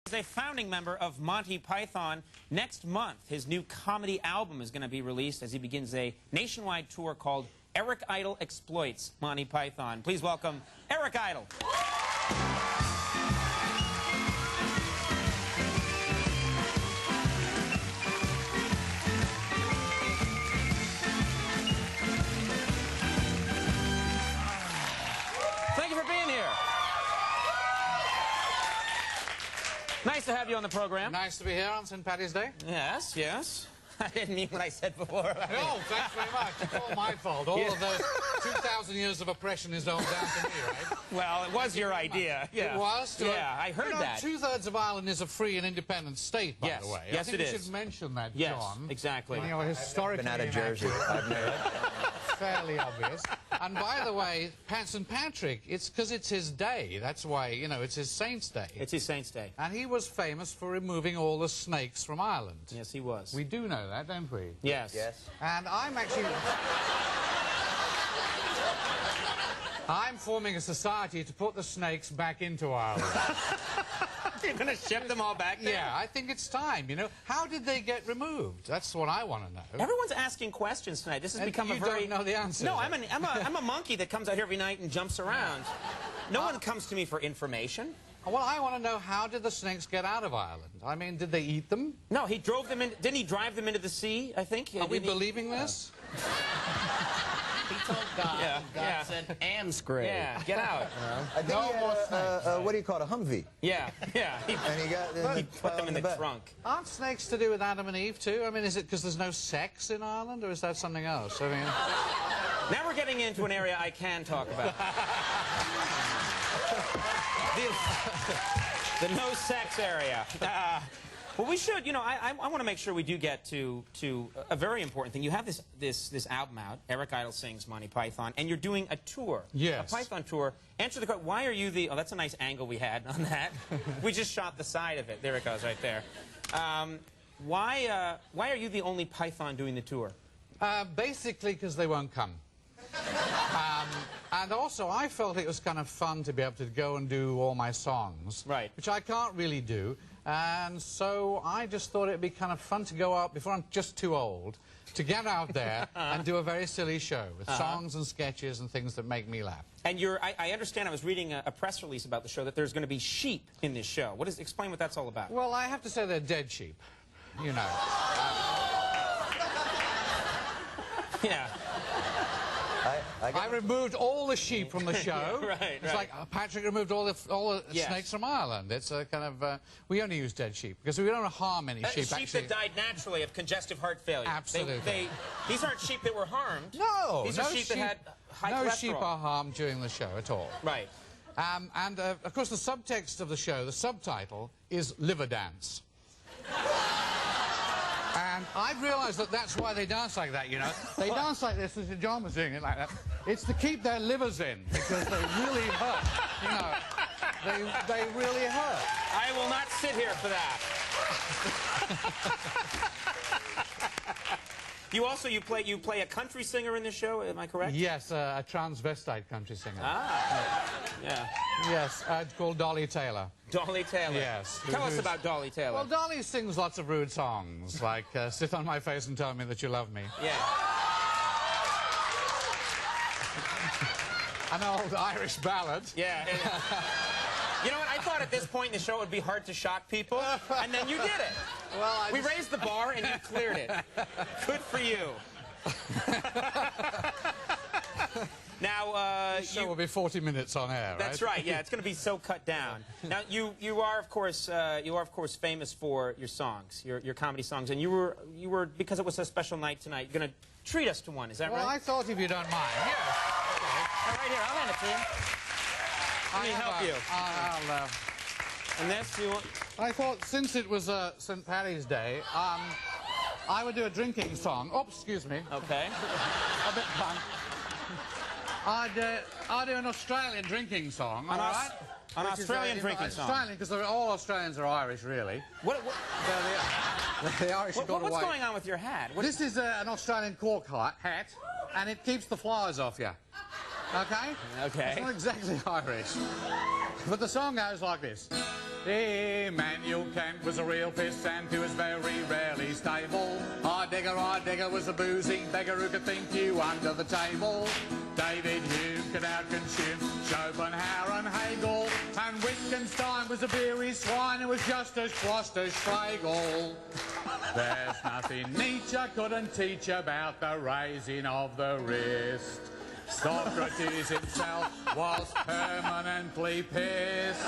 He's a founding member of Monty Python. Next month, his new comedy album is going to be released as he begins a nationwide tour called Eric Idle Exploits Monty Python. Please welcome Eric Idle. Thank you for being here. Nice to have you on the program. Nice to be here on St. Paddy's Day. Yes, yes. I didn't mean what I said before. Oh, thanks very much. It's all my fault. All of those 2,000 years of oppression is all down to me, right? Well, it was your idea. Yeah. It was? Yeah, I heard that. Two-thirds of Ireland is a free and independent state, by the way. Yes, I think it is. You should mention that, yes, John. Exactly. You know, historically been out of Jersey. I've never. Fairly obvious. And by the way, St. Patrick, it's because it's his day. That's why, you know, it's his Saint's Day. It's his Saint's Day. And he was famous for removing all the snakes from Ireland. Yes, he was. We do know that, don't we? Yes. Yes. And I'm actually... I'm forming a society to put the snakes back into Ireland. You're going to ship them all back there? Yeah, I think it's time, you know. How did they get removed? That's what I want to know. Everyone's asking questions tonight. This has become a very... You don't know the answer. No, I'm a monkey that comes out here every night and jumps around. No one comes to me for information. Well, I want to know, how did the snakes get out of Ireland? I mean, did they eat them? No, he drove them in... Didn't he drive them into the sea, I think? Are we believing this? He told God, God said, and scream. Yeah, get out. I think he had what do you call it, a Humvee? Yeah, yeah. And he put them in the trunk. Aren't snakes to do with Adam and Eve, too? I mean, is it because there's no sex in Ireland, or is that something else? I mean... Now we're getting into an area I can talk about. The no sex area. Well, we should, you know, I want to make sure we do get to a very important thing. You have this album out, Eric Idle Sings Monty Python, and you're doing a tour. Yes. A Python tour. Answer the question, why are you the... Oh, that's a nice angle we had on that. We just shot the side of it. There it goes, right there. Why are you the only Python doing the tour? Basically because they won't come. And also, I felt it was kind of fun to be able to go and do all my songs. Right. Which I can't really do. And so I just thought it'd be kind of fun to go out, before I'm just too old, to get out there and do a very silly show with songs and sketches and things that make me laugh. And I understand, I was reading a press release about the show, that there's going to be sheep in this show. Explain what that's all about. Well, I have to say they're dead sheep, you know. Yeah. I removed all the sheep from the show. Right, it's like Patrick removed all the yes. snakes from Ireland. It's a kind of... we only use dead sheep, because we don't harm any sheep, sheep actually. that died naturally of congestive heart failure. Absolutely. These aren't sheep that were harmed. No. These are sheep that had high cholesterol. No sheep are harmed during the show at all. Right. And, of course, the subtext of the show, the subtitle, is Liver Dance. And I've realised that that's why they dance like that, you know. They dance like this, as John was doing it like that. It's to keep their livers in, because they really hurt, you know. They really hurt. I will not sit here for that. You play a country singer in this show, am I correct? Yes, a transvestite country singer. Ah, yeah. Yes, called Dolly Taylor. Dolly Taylor. Yes. Tell us about Dolly Taylor. Well, Dolly sings lots of rude songs, like Sit on My Face and Tell Me That You Love Me. Yeah. An old Irish ballad. Yeah. You know what? I thought at this point in the show it would be hard to shock people, and then you did it. Well, we raised the bar and you cleared it. Good for you. Now, the show will be 40 minutes on air, right? That's right. Yeah, it's going to be so cut down. Now, you are of course famous for your songs, your comedy songs, and you were because it was a special night tonight, you're going to treat us to one. Is that right? Well, I thought, if you don't mind. Yes. Okay. Right here, I'll hand it to you. Let me help you. And this, you want... I thought, since it was St. Paddy's Day, I would do a drinking song. Oops, excuse me. Okay. A bit fun. I'd do an Australian drinking song, all right? An Australian drinking song. Australian, because all Australians are Irish, really. The Irish got away. What's going on with your hat? This is an Australian cork hat, and it keeps the flies off you. Okay? Okay. It's not exactly Irish. But the song goes like this. Hey, man, you was a real piss and he was very rarely stable. Heidegger was a boozy beggar who could think you under the table. David Hume could out-consume Schopenhauer and Hegel, and Wittgenstein was a beery swine who was just as crossed as Schlegel. There's nothing Nietzsche couldn't teach about the raising of the wrist. Socrates himself was permanently pissed.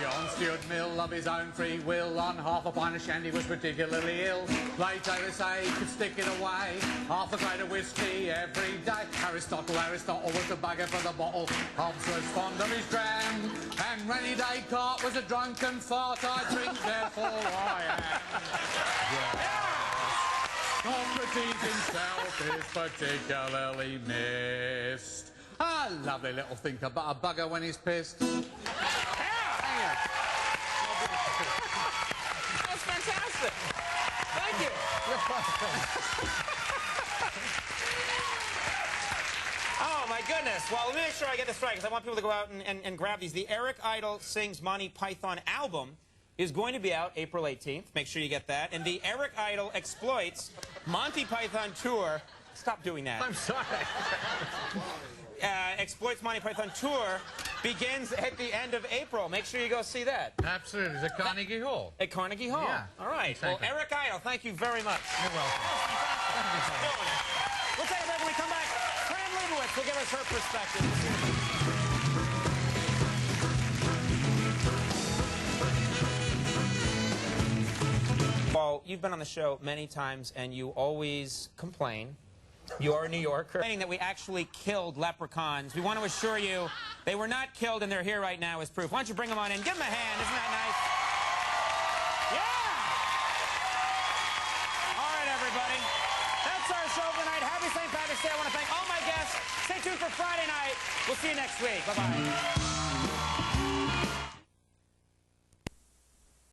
John Stuart Mill, of his own free will, on half a pint of shandy was particularly ill. Plato, they say, could stick it away, half a crate of whiskey every day. Aristotle was a bugger for the bottle. Hobbes was fond of his dram, and René Descartes was a drunken fart. I drink, therefore I am. Socrates himself is particularly missed. A lovely little thinker, but a bugger when he's pissed. That's fantastic. Thank you. Oh, my goodness. Well, let me make sure I get this right, because I want people to go out and grab these. The Eric Idle Sings Monty Python album is going to be out April 18th. Make sure you get that. And the Eric Idle Exploits Monty Python Tour... Stop doing that. I'm sorry. Exploits Monty Python Tour begins at the end of April. Make sure you go see that. Absolutely. It's at Carnegie Hall. At Carnegie Hall. Yeah. All right. Exactly. Well, Eric Idle, thank you very much. You're welcome. We'll take a break when we come back. Fran Lebowitz will give us her perspective. Paul, you've been on the show many times, and you always complain. You are a New Yorker. That we actually killed leprechauns. We want to assure you they were not killed, and they're here right now as proof. Why don't you bring them on in? Give them a hand. Isn't that nice? Yeah! All right, everybody. That's our show tonight. Happy St. Patrick's Day. I want to thank all my guests. Stay tuned for Friday night. We'll see you next week. Bye-bye.